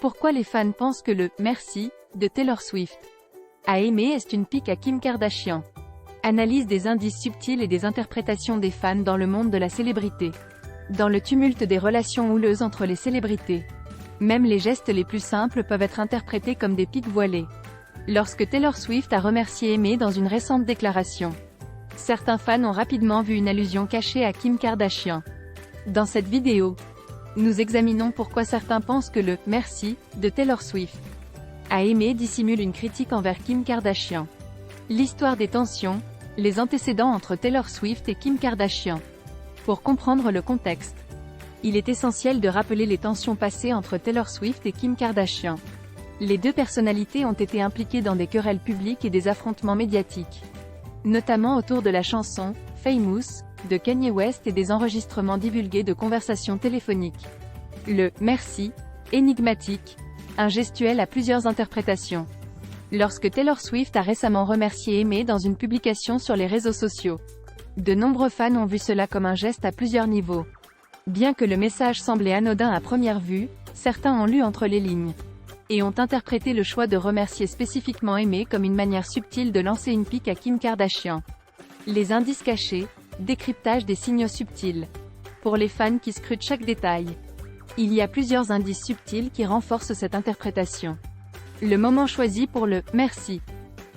Pourquoi les fans pensent que le « merci » de Taylor Swift a aimé est une pique à Kim Kardashian. Analyse des indices subtils et des interprétations des fans dans le monde de la célébrité. Dans le tumulte des relations houleuses entre les célébrités, même les gestes les plus simples peuvent être interprétés comme des piques voilées. Lorsque Taylor Swift a remercié Aimee dans une récente déclaration, certains fans ont rapidement vu une allusion cachée à Kim Kardashian. Dans cette vidéo, nous examinons pourquoi certains pensent que le « merci » de Taylor Swift à Aimee dissimule une critique envers Kim Kardashian. L'histoire des tensions, les antécédents entre Taylor Swift et Kim Kardashian. Pour comprendre le contexte, il est essentiel de rappeler les tensions passées entre Taylor Swift et Kim Kardashian. Les deux personnalités ont été impliquées dans des querelles publiques et des affrontements médiatiques, notamment autour de la chanson « Famous » de Kanye West et des enregistrements divulgués de conversations téléphoniques. Le « merci » énigmatique, un gestuel à plusieurs interprétations. Lorsque Taylor Swift a récemment remercié Aimee dans une publication sur les réseaux sociaux, de nombreux fans ont vu cela comme un geste à plusieurs niveaux. Bien que le message semblait anodin à première vue, certains ont lu entre les lignes et ont interprété le choix de remercier spécifiquement Aimee comme une manière subtile de lancer une pique à Kim Kardashian. Les indices cachés, décryptage des signaux subtils. Pour les fans qui scrutent chaque détail, il y a plusieurs indices subtils qui renforcent cette interprétation. Le moment choisi pour le « merci ».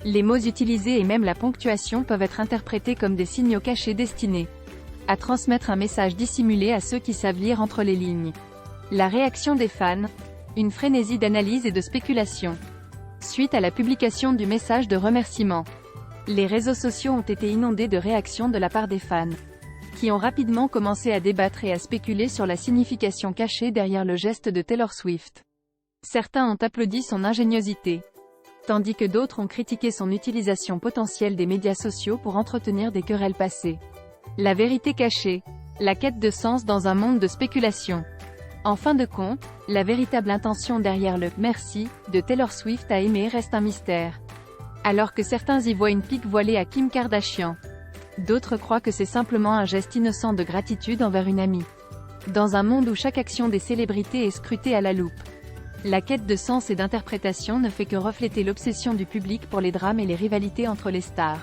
Les mots utilisés et même la ponctuation peuvent être interprétés comme des signaux cachés destinés à transmettre un message dissimulé à ceux qui savent lire entre les lignes. La réaction des fans, une frénésie d'analyse et de spéculation. Suite à la publication du message de remerciement, les réseaux sociaux ont été inondés de réactions de la part des fans, qui ont rapidement commencé à débattre et à spéculer sur la signification cachée derrière le geste de Taylor Swift. Certains ont applaudi son ingéniosité, tandis que d'autres ont critiqué son utilisation potentielle des médias sociaux pour entretenir des querelles passées. La vérité cachée, la quête de sens dans un monde de spéculation. En fin de compte, la véritable intention derrière le « merci » de Taylor Swift à Aimee reste un mystère. Alors que certains y voient une pique voilée à Kim Kardashian, d'autres croient que c'est simplement un geste innocent de gratitude envers une amie. Dans un monde où chaque action des célébrités est scrutée à la loupe, la quête de sens et d'interprétation ne fait que refléter l'obsession du public pour les drames et les rivalités entre les stars.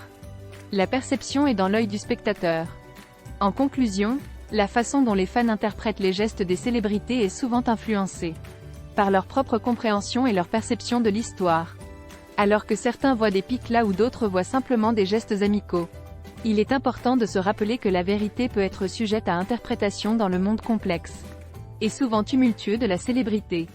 La perception est dans l'œil du spectateur. En conclusion, la façon dont les fans interprètent les gestes des célébrités est souvent influencée par leur propre compréhension et leur perception de l'histoire. Alors que certains voient des piques là où d'autres voient simplement des gestes amicaux, il est important de se rappeler que la vérité peut être sujette à interprétation dans le monde complexe et souvent tumultueux de la célébrité.